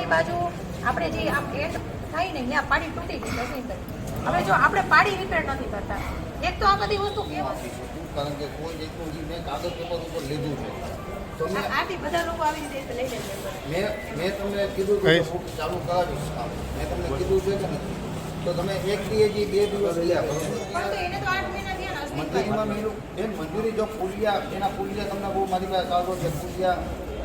પાછળની બાજુ આપણે જે આમ એટ થાય ને ત્યાં પાડી તૂટી ગઈ છે. હવે જો આપણે પાડી રિપેર નથી કરતા, એક તો આ બધી વસ્તુ કેવું કારણ કે કોઈ જેટલું મેં કાગળ પેપર ઉપર લીધું છે આથી બધા લોકો આવી રીતે લઈ લે છે. મેં તમને કીધું કે ચાલુ કરાવીશ, મેં તમને કીધું છે કે તો તમે એક દિવસ 2 દિવસ લ્યા પણ તો એને તો 8 મહિના થયા ને. મંજૂરીમાં મેળવું એમ મંજૂરી જો પુલિયા એના પુલિયા તમને બહુ મારી પાસે સારો છે પુલિયા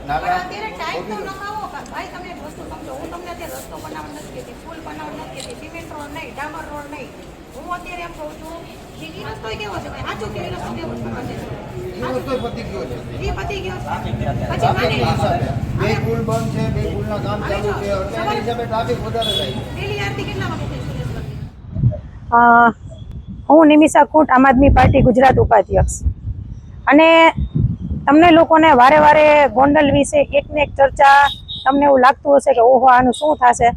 નાલા અત્યારે ટાઈમ તો નખાવો ભાઈ. તમે એક વસ્તુ સમજો, હું તમને અત્યારે રસ્તો બનાવવા નથી કહેતી, પુલ બનાવવા નથી કહેતી, સિમેન્ટ રોડ નહીં, ડામર રોડ નહીં. હું અત્યારે એમ કહું છું કે ઈ રસ્તો કેવો છે ભાઈ, સાચું કે ઈ રસ્તો કેવો છે? એ વસ્તુ પતી ગયો છે, એ પતી ગયો છે. પછી બે પુલ બંધ છે, 2 પુલના કામ ચાલુ છે, એટલે હિસાબે ટ્રાફિક વધારે થાય. પેલી આરતી કેટલા વાગે થઈ સુરેશભાઈ? હું નિમિષા ખૂંટ, આમ આદમી પાર્ટી ગુજરાત ઉપાધ્યક્ષ. અને તમને લોકોને વારે વારે ગોંડલ વિશે એક ને એક ચર્ચા, તમને એવું લાગતું હશે કે ઓહો આનું શું થશે,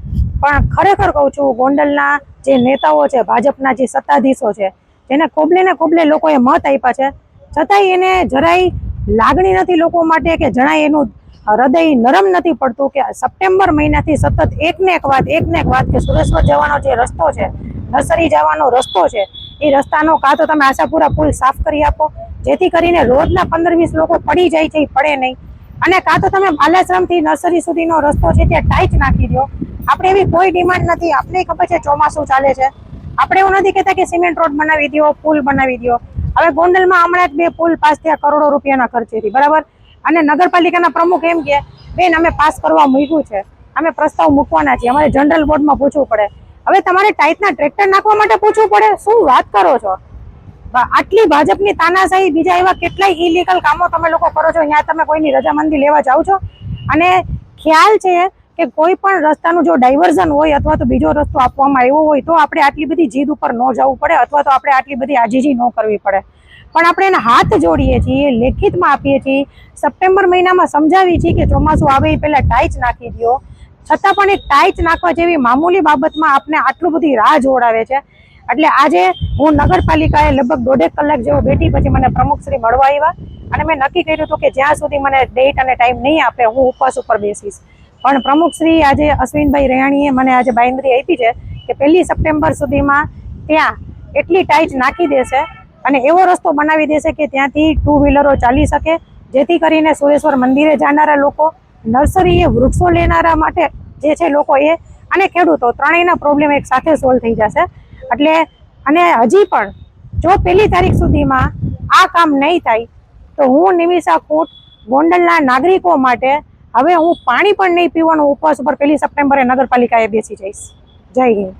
પણ ખરેખર કહું છું ગોંડલના જે નેતાઓ છે, ભાજપના જે સત્તાધીશો છે, જેને કોબલે ને કોબલે લોકોએ મત આપ્યા છે, છતાંય એને જરાય લાગણી નથી લોકો માટે, કે જરાય એનું હૃદય નરમ નથી પડતું કે સપ્ટેમ્બર મહિનાથી સતત એક ને એક વાત કે સુરેશ્વર જવાનો જે રસ્તો છે, નર્સરી જવાનો રસ્તો છે, એ રસ્તાનો કાં તો તમે આશાપુરા પુલ સાફ કરી આપો, જેથી કરીને રોજના 15-20 લોકો પડી જાય છે, એ પડે નહીં, અને કાં તો તમે બાલાશ્રમથી નર્સરી સુધીનો રસ્તો છે ત્યાં ટાઈચ નાખી દો. આપણે એવી કોઈ ડિમાન્ડ નથી, આપણે ખબર છે ચોમાસું ચાલે છે, આપણે એવું નથી કહેતા કે સિમેન્ટ રોડ બનાવી દો, પુલ બનાવી દો. હવે ગોંડલમાં હમણાં જ 2 પુલ પાસ થયા કરોડો રૂપિયાના ખર્ચેથી, બરાબર, અને નગરપાલિકાના પ્રમુખ એમ કે બેન અમે પાસ કરવા મૂક્યું છે, અમે પ્રસ્તાવ મૂકવાના છીએ, અમારે જનરલ બોર્ડમાં પૂછવું પડે. હવે તમારે ટાઈટના ટ્રેક્ટર નાખવા માટે પૂછવું પડે? શું વાત કરો છો? આટલી ભાજપની તાનાશાહી, બીજા એવા કેટલાય ઇલીગલ કામો તમે લોકો કરો છો, ત્યાં તમે કોઈની રજામંદી લેવા જાઓ છો. અને ખ્યાલ છે કે કોઈ પણ રસ્તાનું જો ડાયવર્ઝન હોય અથવા તો બીજો રસ્તો આપવામાં આવ્યો હોય તો આપણે આટલી બધી જીદ ઉપર ન જવું પડે, અથવા તો આપણે આટલી બધી આજીજી ન કરવી પડે. પણ આપણે એને હાથ જોડીએ છીએ, લેખિતમાં આપીએ છીએ, સપ્ટેમ્બર મહિનામાં સમજાવીએ છીએ કે ચોમાસું આવે એ પહેલાં ટાઈચ નાખી દો, છતાં પણ એક ટાઈચ નાખવા જેવી મામૂલી બાબતમાં આપણે આટલું બધી રાહ જોડાવે છે. એટલે આજે હું નગરપાલિકાએ લગભગ 1.5 કલાક જેવો બેઠી, પછી મને પ્રમુખશ્રી મળવા આવ્યા અને મેં નક્કી કર્યું હતું કે જ્યાં સુધી મને ડેટ અને ટાઈમ નહીં આપે હું ઉપવાસ ઉપર બેસીશ. પણ પ્રમુખશ્રી આજે અશ્વિનભાઈ રૈયાણીએ મને આજે બાંયધરી આપી છે કે 1 સપ્ટેમ્બર સુધીમાં ત્યાં એટલી ટાઈચ નાખી દેશે અને એવો રસ્તો બનાવી દેશે કે ત્યાંથી 2 વ્હીલરો ચાલી શકે, જેથી કરીને સુરેશ્વર મંદિરે જનારા લોકો, નર્સરીએ વૃક્ષો લેનારા માટે જે છે લોકો એ, અને ખેડૂતો, ત્રણેયના પ્રોબ્લેમ એક સાથે સોલ્વ થઈ જશે. એટલે અને હજી પણ જો 1 તારીખ સુધીમાં આ કામ નહીં થાય તો હું નિમિષા ખૂંટ ગોંડલના નાગરિકો માટે હવે હું પાણી પણ નહીં પીવાનો ઉપવાસ ઉપર 1 સપ્ટેમ્બરે નગરપાલિકાએ બેસી જઈશ. જય હિન્દ.